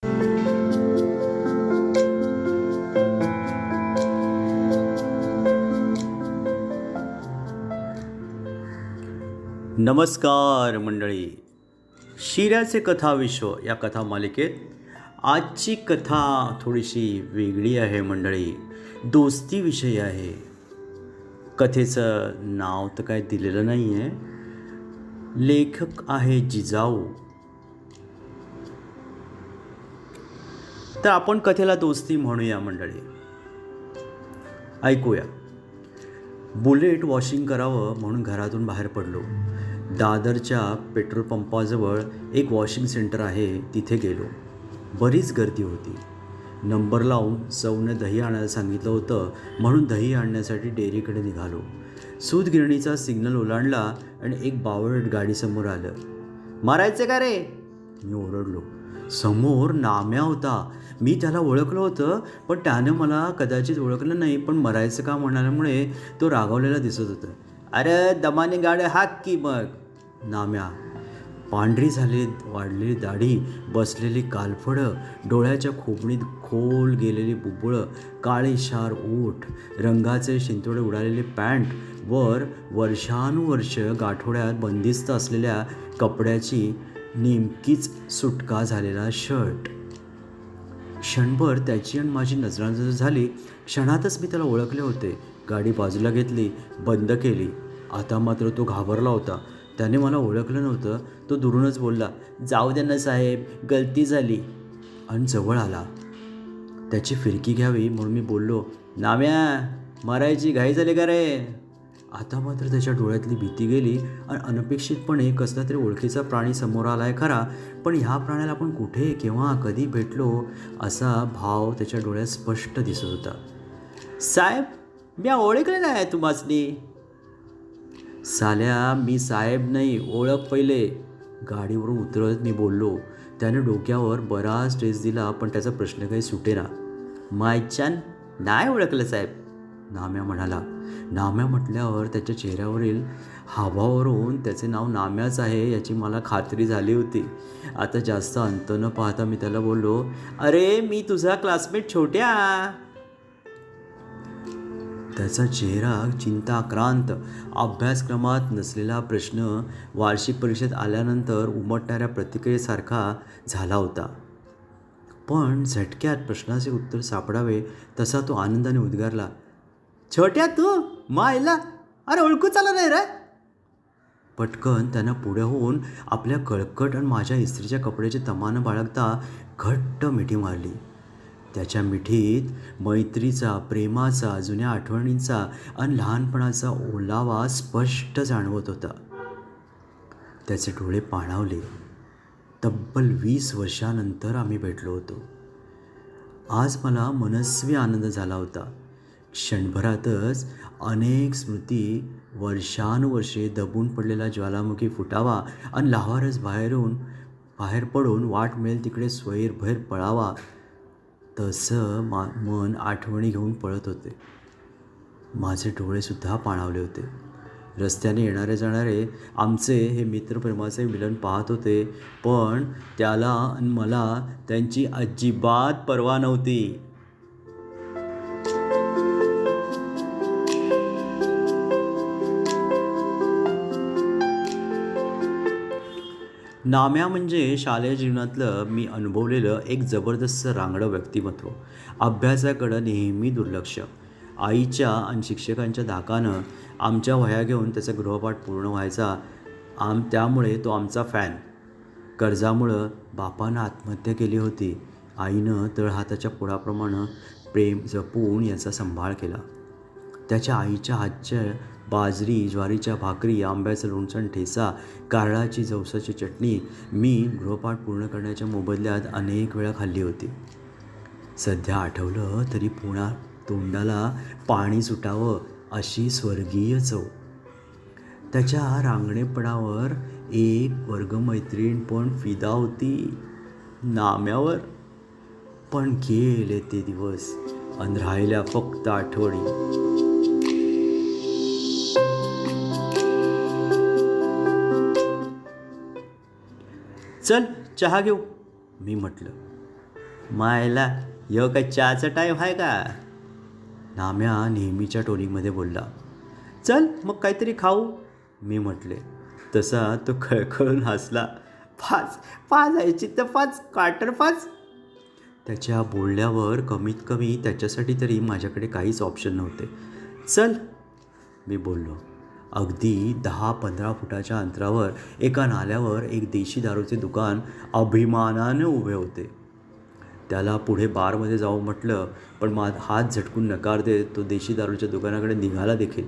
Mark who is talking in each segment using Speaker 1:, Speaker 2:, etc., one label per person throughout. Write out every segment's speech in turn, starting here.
Speaker 1: नमस्कार मंडळी, शिऱ्याचे कथाविश्व या कथा मालिकेत आजची कथा थोडीशी वेगळी आहे मंडळी. दोस्तीविषयी आहे. कथेचं नाव तर काय दिलेलं नाही आहे. लेखक आहे जिजाऊ. तर आपण कथेला दोस्ती म्हणूया मंडळी. ऐकूया. बुलेट वॉशिंग करावं म्हणून घरातून बाहेर पडलो. दादरच्या पेट्रोल पंपाजवळ एक वॉशिंग सेंटर आहे, तिथे गेलो. बरीच गर्दी होती. नंबर लावून सौने दही आणायला सांगितलं होतं म्हणून दही आणण्यासाठी डेअरीकडे निघालो. सूतगिरणीचा सिग्नल ओलांडला आणि एक बावळट गाडीसमोर आलं. मारायचं का रे? मी ओरडलो. समोर नाम्या होता. मी त्याला ओळखलं होतं, पण त्यानं मला कदाचित ओळखलं नाही, पण मरायचं का म्हणाल्यामुळे तो रागावलेला दिसत होता. अरे दमाने गाड्या हाक की मग. नाम्या. पांढरी झाली वाढलेली दाढी, बसलेली कालफडं, डोळ्याच्या खोबणीत खोल गेलेली बुबुळं, काळेशार ओठ, रंगाचे शिंतोडे उडालेली पॅन्ट, वर वर्षानुवर्ष गाठोड्यात बंदिस्त असलेल्या कपड्याची नेमकीच सुटका झालेला शर्ट. क्षणभर त्याची आणि माझी नजरानजर झाली. क्षणातच मी त्याला ओळखले होते. गाडी बाजूला घेतली, बंद केली. आता मात्र तो घाबरला होता. त्याने मला ओळखलं नव्हतं. तो दुरूनच बोलला, जाऊ दे ना साहेब, गलती झाली, आणि जवळ आला. त्याची फिरकी घ्यावी म्हणून मी बोललो, नाम्या, मरायची घाई झाली का रे? आता मात्र त्याच्या डोळ्यातली भीती गेली आणि अनपेक्षितपणे कसला तरी ओळखीचा प्राणी समोर आला आहे खरा, पण ह्या प्राण्याला आपण कुठे, केव्हा, कधी भेटलो असा भाव त्याच्या डोळ्यात स्पष्ट दिसत होता. साहेब, मी ओळखलं नाही तुम्हासनी. साल्या, मी साहेब नाही, ओळख पहिले. गाडीवरून उतरत मी बोललो. त्याने डोक्यावर बराच स्ट्रेस दिला, पण त्याचा प्रश्न काही सुटेना. मायच्यान नाही ओळखलं साहेब, नाम्या म्हणाला. नाम्या म्हटल्यावर त्याच्या चेहऱ्यावरील हावावरून त्याचे नाव नाम्याच आहे याची मला खात्री झाली होती. आता जास्त अंत न पाहता मी त्याला बोललो, अरे मी तुझा क्लासमेट छोट्या. त्याचा चेहरा चिंताक्रांत, अभ्यासक्रमात नसलेला प्रश्न वार्षिक परीक्षेत आल्यानंतर उमटणाऱ्या प्रतिक्रियेसारखा झाला होता. पण झटक्यात प्रश्नाचे उत्तर सापडावे तसा तो आनंदाने उद्गारला, छोट्या तू मायला, अरे ओळखू चालला नाही रे. पटकन त्यानं पुढे होऊन आपल्या कळकट आणि माझ्या इस्त्रीच्या कपड्याची तमानं बाळगता घट्ट मिठी मारली. त्याच्या मिठीत मैत्रीचा, प्रेमाचा, जुन्या आठवणींचा आणि लहानपणाचा ओलावा स्पष्ट जाणवत होता. त्याचे डोळे पाणावले. तब्बल 20 वर्षानंतर आम्ही भेटलो होतो. आज मला मनस्वी आनंद झाला होता. क्षणभरातच अनेक स्मृती, वर्षानुवर्षे दबून पडलेला ज्वालामुखी फुटावा आणि लावारस बाहेर पडून वाट मिळेल तिकडे स्वैरभैर पळावा, तसं मन आठवणी घेऊन पळत होते. माझे डोळेसुद्धा पाणावले होते. रस्त्याने येणारे जाणारे आमचे हे मित्रप्रेमाचे मिलन पाहत होते, पण त्याला आणि मला त्यांची अजिबात पर्वा नव्हती. नाम्या म्हणजे शालेय जीवनातलं मी अनुभवलेलं एक जबरदस्त रांगडं व्यक्तिमत्व. अभ्यासाकडं नेहमी दुर्लक्ष. आईच्या आणि शिक्षकांच्या धाकानं आमच्या वह्या घेऊन त्याचा गृहपाठ पूर्ण व्हायचा. त्यामुळे तो आमचा फॅन. कर्जामुळं बापानं आत्महत्या केली होती. आईनं तळहाताच्या पोळाप्रमाणे प्रेम जपून याचा सांभाळ केला. त्याच्या आईच्या हातच्या बाजरी, ज्वारीच्या भाकरी, आंब्याचं लोणचं ठेचा, कारळाची जवसाची चटणी मी गृहपाठ पूर्ण करण्याच्या मोबदल्यात अनेक वेळा खाल्ली होती. सध्या आठवलं तरी तोंडाला पाणी सुटावं अशी स्वर्गीय चव. त्याच्या रांगणेपणावर एक वर्गमैत्रीण पण फिदा होती, नाम्यावर. पण गेले ते दिवस आणि राहिल्या फक्त आठवणी. चल चहा घेऊ, मी म्हटलं. मायला ह्यो काय चहाचा टाईम आहे का? नाम्या नेहमीच्या टोनिंगमध्ये बोलला. चल मग काहीतरी खाऊ, मी म्हटले. तसा तो खळखळून हसला. पाच पाच यायची तर पाच क्वार्टर पाच. त्याच्या बोलण्यावर कमीत कमी त्याच्यासाठी तरी माझ्याकडे काहीच ऑप्शन नव्हते. चल, मी बोललो. अगदी 10-15 फुटाच्या अंतरावर एका नाल्यावर एक देशी दारूचे दुकान अभिमानाने उभे होते. त्याला पुढे बारमध्ये जाऊ म्हटलं, पण हात झटकून नकार देत तो देशी दारूच्या दुकानाकडे निघाला देखील.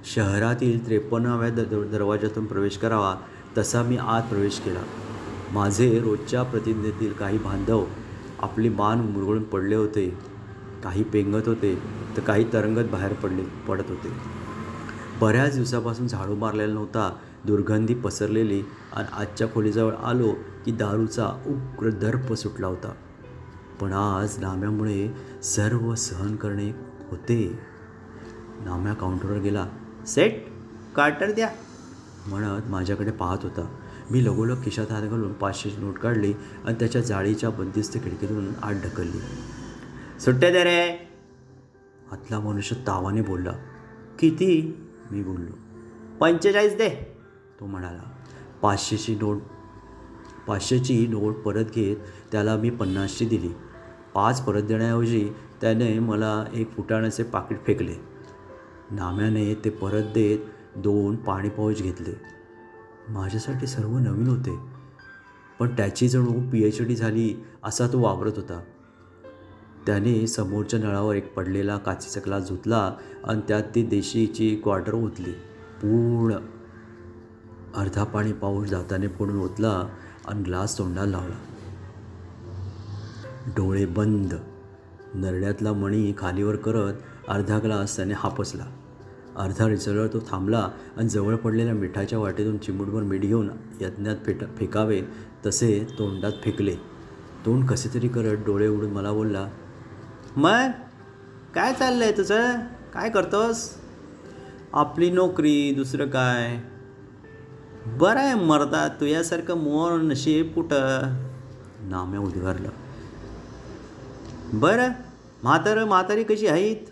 Speaker 1: शहरातील 53व्या दरवाजातून प्रवेश करावा तसा मी आत प्रवेश केला. माझे रोजच्या प्रतिनिधीतील काही बांधव आपली मान मुरगळून पडले होते, काही पेंगत होते तर काही तरंगत बाहेर पडत होते. बऱ्याच दिवसापासून झाडू मारलेला नव्हता, दुर्गंधी पसरलेली, आणि आजच्या खोलीजवळ आलो की दारूचा उग्र दर्प सुटला होता. पण आज नाम्यामुळे सर्व सहन करणे होते. नाम्या काउंटरवर गेला. सेट, क्वार्टर द्या म्हणत माझ्याकडे पाहत होता. मी लगोलग खिशात हात घालून 500ची नोट काढली आणि त्याच्या जाळीच्या बंदिस्त खिडकीतून आत ढकलली. सुट्टे दे रे, आतला मनुष्य तावाने बोलला. किती, मी बोललो. 45 दे, तो म्हणाला. 500ची नोट परत घेत त्याला मी 50ची दिली. 5 परत देण्याऐवजी त्याने मला एक फुटाण्याचे पाकिट फेकले. नाम्याने ते परत देत 2 पाणी पाऊच घेतले. माझ्यासाठी सर्व नवीन होते, पण त्याची जणू PhD झाली असा तो वावरत होता. त्याने समोरच्या नळावर एक पडलेला काचेचा ग्लास धुतला आणि त्यात ती देशीची क्वार्टर ओतली. पूर्ण अर्धा पाणी पाऊच दाताने फोडून ओतला आणि ग्लास तोंडाला लावला. डोळे बंद, नरड्यातला मणी खालीवर करत अर्धा ग्लास त्याने हापसला. अर्धा रिचलवर तो थांबला आणि जवळ पडलेल्या मिठाच्या वाटेतून चिमूटभर मीठ घेऊन यज्ञात फेकावे तसे तोंडात फेकले. तोंड कसे तरी करत डोळे उघडून मला बोलला. मग काय चाललं आहे तुझं, काय करतोस? आपली नोकरी, दुसरं काय. बरं आहे मर्दा, तुझ्यासारखं मोर नशीब कुठं, नाम्या उद्गारलं. बरं, म्हातारी कशी आहेत?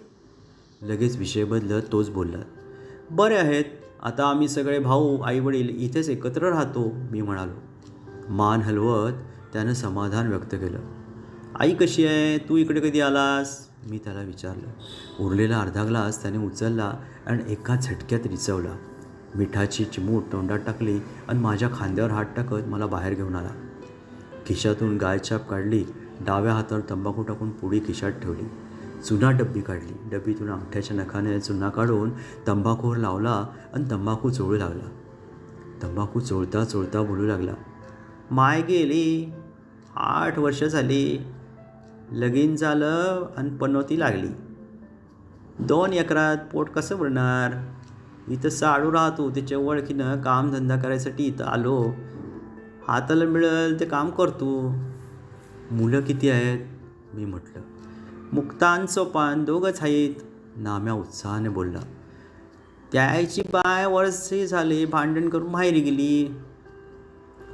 Speaker 1: लगेच विषय बदलत तोच बोलला. बरे आहेत, आता आम्ही सगळे भाऊ आईवडील इथेच एकत्र राहतो, मी म्हणालो. मान हलवत त्यानं समाधान व्यक्त केलं. आई कशी आहे, तू इकडे कधी आलास, मी त्याला विचारलं. उरलेला अर्धा ग्लास त्याने उचलला आणि एका झटक्यात रिचवला. मिठाची चिमूट तोंडात टाकली आणि माझ्या खांद्यावर हात टाकत मला बाहेर घेऊन आला. खिशातून गायछाप काढली. डाव्या हातावर तंबाखू टाकून पुडी खिशात ठेवली. चुना डब्बी काढली. डब्बीतून अंगठ्याच्या नखाने चुना काढून तंबाखूवर लावला आणि तंबाखू चोळू लागला. तंबाखू चोळता चोळता बोलू लागला. माय गेली, 8 वर्ष झाली, लगीन झालं आणि पनोती लागली. 2 एकरात पोट कसं भरणार? इथं साडू राहतो, त्याच्या ओळखीनं कामधंदा करायसाठी इथं आलो. हाताला मिळेल ते काम करतो. मुलं किती आहेत, मी म्हटलं. मुक्ता आणि सोपान 2च आहेत, नाम्या उत्साहाने बोलला. त्याची बाय वर्षी झाले, भांडण करून माहेरी गेली,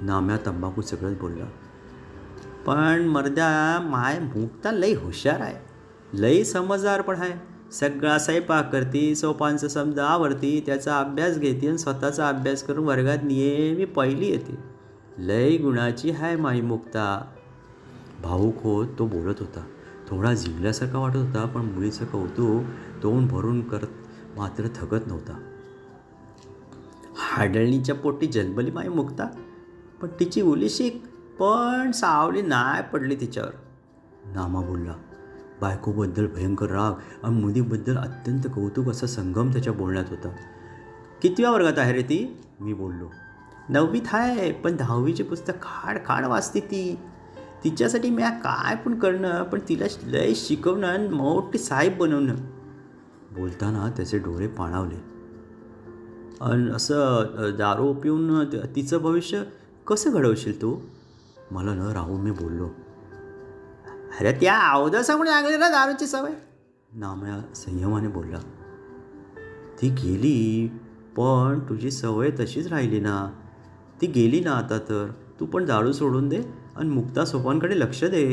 Speaker 1: नाम्या तंबाखू सगळंच बोलला. पण मर्द्या माय मुक्ता लई हुशार आहे, लई समजदार पण आहे. सगळा स्वयंपाक करते, सोपानचं समजा आवडती, त्याचा अभ्यास घेते आणि स्वतःचा अभ्यास करून वर्गात नेहमी पहिली येते. लई गुणाची आहे माई मुक्ता. भाऊक होत तो बोलत होता. थोडा जिंकल्यासारखा वाटत होता, पण मुलीचं कौतुक तोंड भरून करत मात्र थकत नव्हता. हाडळणीच्या पोटी जन्मली माई मुक्ता, पण तिची उलीशिक पण सावली नाही पडली तिच्यावर, नामा बोलला. बायकोबद्दल भयंकर राग आणि मुलीबद्दल अत्यंत कौतुक असा संगम त्याच्या बोलण्यात होता. कितव्या वर्गात आहे रे ती, मी बोललो. 9वीत आहे, पण 10वीचे पुस्तक खाड वाचते ती. तिच्यासाठी मी काय पण करणं, पण तिला लय शिकवणं आणि मोठी साहेब बनवणं. बोलताना त्याचे डोळे पाणावले. आणि असं दारू पिऊन तिचं भविष्य कसं घडवशील तू, मला न राहून मी बोललो. अरे त्या अवधसामुळे लागली ना दारूची सवय, नाम्या संयमाने बोलला. ती गेली, पण तुझी सवय तशीच राहिली ना. ती गेली ना आता, तर तू पण दारू सोडून दे आणि मुक्ता सोपांकडे लक्ष दे.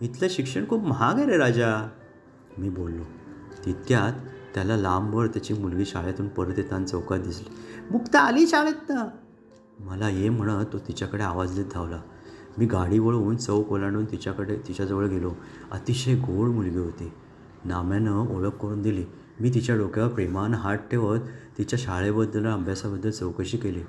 Speaker 1: इथलं शिक्षण खूप महाग आहे रे राजा, मी बोललो. तितक्यात त्याला लांबवर त्याची मुलगी शाळेतून परत येताना चौकात दिसली. मुक्ता आली शाळेतनं, मला ये म्हणत तो तिच्याकडे आवाज देत धावला. मी गाडी वळवून चौक ओलांडून तिच्याजवळ गेलो. अतिशय गोड मुलगी होती. नाम्यानं ओळख करून दिली. मी तिच्या डोक्यावर प्रेमानं हात ठेवत तिच्या शाळेबद्दल अभ्यासाबद्दल चौकशी केली.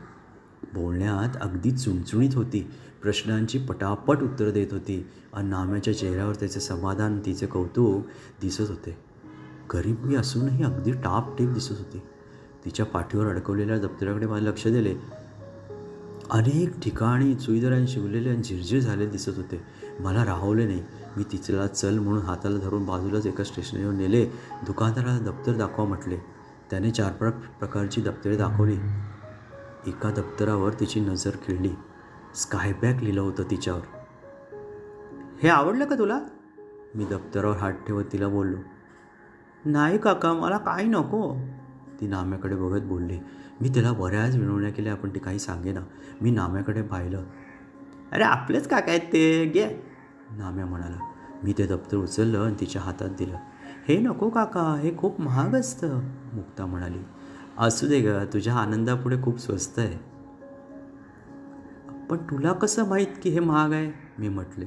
Speaker 1: बोलण्यात अगदी चुणचुणीत होती. प्रश्नांची पटापट उत्तरं देत होती आणि नाम्याच्या चेहऱ्यावर त्याचे समाधान, तिचे कौतुक दिसत होते. गरीबी असूनही अगदी टापटीप दिसत होती. तिच्या पाठीवर अडकवलेल्या दप्तराकडे मला लक्ष दिले. अनेक ठिकाणी सुईदारांनी शिवलेले आणि झिरझिर झालेले दिसत होते. मला राहवले नाही. मी तिला चल म्हणून हाताला धरून बाजूलाच एका स्टेशनरीवर नेले. दुकानदाराला दप्तर दाखवा म्हटले. त्याने 4-5 प्रकारची दप्तरे दाखवली. एका दप्तरावर तिची नजर खिळली. स्कायबॅक लिहिलं होतं तिच्यावर. हे आवडलं का तुला, मी दप्तरावर हात ठेवत तिला बोललो. नाही काका, मला काही नको, ती नाम्याकडे बघत बोलली. मी तिला बऱ्याच विनवण्या केल्या पण ती काही सांगेना. मी नाम्याकडे पाहिलं. अरे आपलेच काका आहेत ते, घे, नाम्या म्हणाला. मी ते दप्तर उचललं आणि तिच्या हातात दिलं. हे नको काका, हे खूप महाग असतं, मुक्ता म्हणाली. असू दे ग, तुझ्या आनंदापुढे खूप स्वस्त आहे. पण तुला कसं माहीत की हे महाग आहे, मी म्हटले.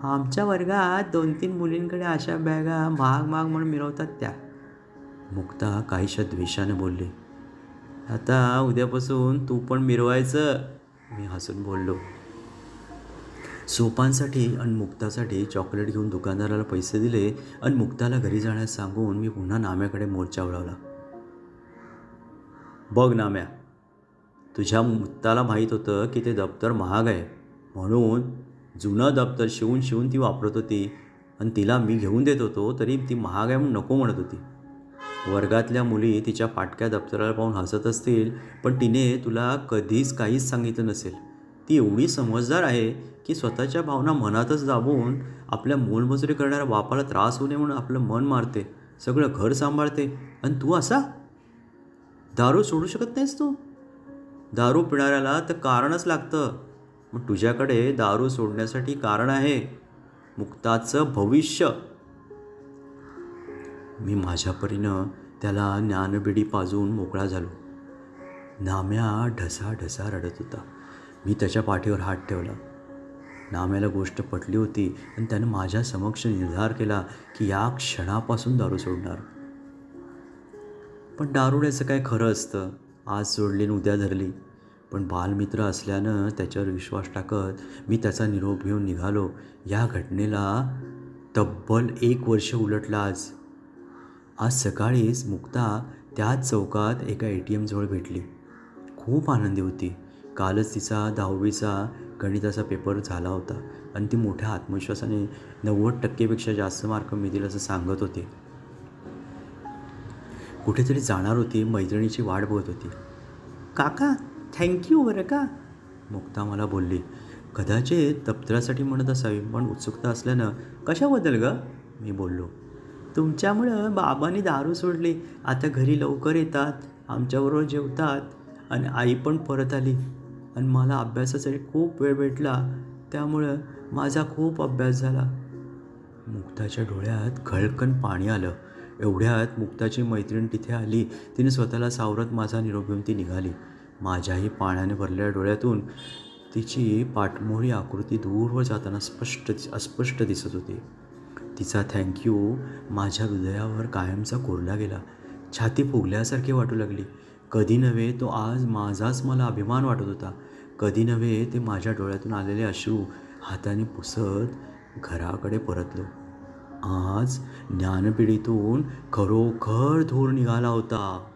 Speaker 1: आमच्या वर्गात 2-3 मुलींकडे अशा बॅगा महाग महाग म्हणून मिळवतात त्या, मुक्ता काहीशा द्वेषाने बोलली. आता उद्यापासून तू पण मिरवायचं, मी हसून बोललो. सोपांसाठी आणि मुक्तासाठी चॉकलेट घेऊन दुकानदाराला पैसे दिले आणि मुक्ताला घरी जाण्यास सांगून मी पुन्हा नाम्याकडे मोर्चा वळवला. बघ नाम्या, तुझ्या मुक्ताला माहीत होतं की ते दप्तर महाग आहे म्हणून जुनं दप्तर शिवून ती वापरत होती आणि तिला मी घेऊन देत होतो तरी ती महाग आहे म्हणून नको म्हणत होती. वर्गातल्या मुली तिच्या फाटक्या दप्तराला पाहून हसत असतील पण तिने तुला कधीच काहीच सांगितलं नसेल. ती एवढी समजदार आहे की स्वतःच्या भावना मनातच दाबून आपल्या मोलमजुरी करणाऱ्या बापाला त्रास होऊ नये म्हणून आपलं मन मारते, सगळं घर सांभाळते. आणि तू असा दारू सोडू शकत नाहीस. तू दारू पिणाऱ्याला तर कारणच लागतं, मग तुझ्याकडे दारू सोडण्यासाठी कारण आहे, मुक्ताचं भविष्य. मी माझ्या परीनं त्याला ज्ञानबिडी पाजून मोकळा झालो. नाम्या ढसाढसा रडत होता. मी त्याच्या पाठीवर हात ठेवला. नाम्याला गोष्ट पटली होती आणि त्यानं माझ्या समक्ष निर्धार केला की या क्षणापासून दारू सोडणार. पण दारुड्याचं काय खरं असतं, आज सोडली आणि उद्या धरली. पण बालमित्र असल्यानं त्याच्यावर विश्वास टाकत मी त्याचा निरोप घेऊन निघालो. या घटनेला तब्बल 1 वर्ष उलटलं. आज सकाळीच मुक्ता त्याच चौकात एका ATM जवळ भेटली. खूप आनंदी होती. कालच तिचा 10वीचा गणिताचा पेपर झाला होता आणि ती मोठ्या आत्मविश्वासाने 90%पेक्षा जास्त मार्क मिळतील असं सांगत होती. कुठेतरी जाणार होती, मैत्रिणीची वाट बघत होती. काका थँक्यू बरं का, मुक्ता मला बोलली. कदाचित दप्तरासाठी म्हणत असावी पण उत्सुकता असल्यानं. कशाबद्दल ग, मी बोललो. तुमच्यामुळं बाबांनी दारू सोडली, आता घरी लवकर येतात, आमच्याबरोबर जेवतात आणि आई पण परत आली आणि मला अभ्यासासाठी खूप वेळ भेटला, त्यामुळं माझा खूप अभ्यास झाला. मुक्ताच्या डोळ्यात खळकन पाणी आलं. एवढ्यात मुक्ताची मैत्रीण तिथे आली. तिने स्वतःला सावरत माझा निरोप घेऊन ती निघाली. माझ्याही पाण्याने भरलेल्या डोळ्यातून तिची पाठमोरी आकृती दूरवर जाताना अस्पष्ट दिसत होती. तिचा थँक्यू माझ्या हृदयावर कायमचा कोरला गेला. छाती फुगल्यासारखी वाटू लागली. कधी नव्हे तो आज माझाच मला अभिमान वाटत होता. कधी नव्हे ते माझ्या डोळ्यातून आलेले अश्रू हाताने पुसत घराकडे परतलो. आज ज्ञानपिढीतून खरोखर धूर निघाला होता.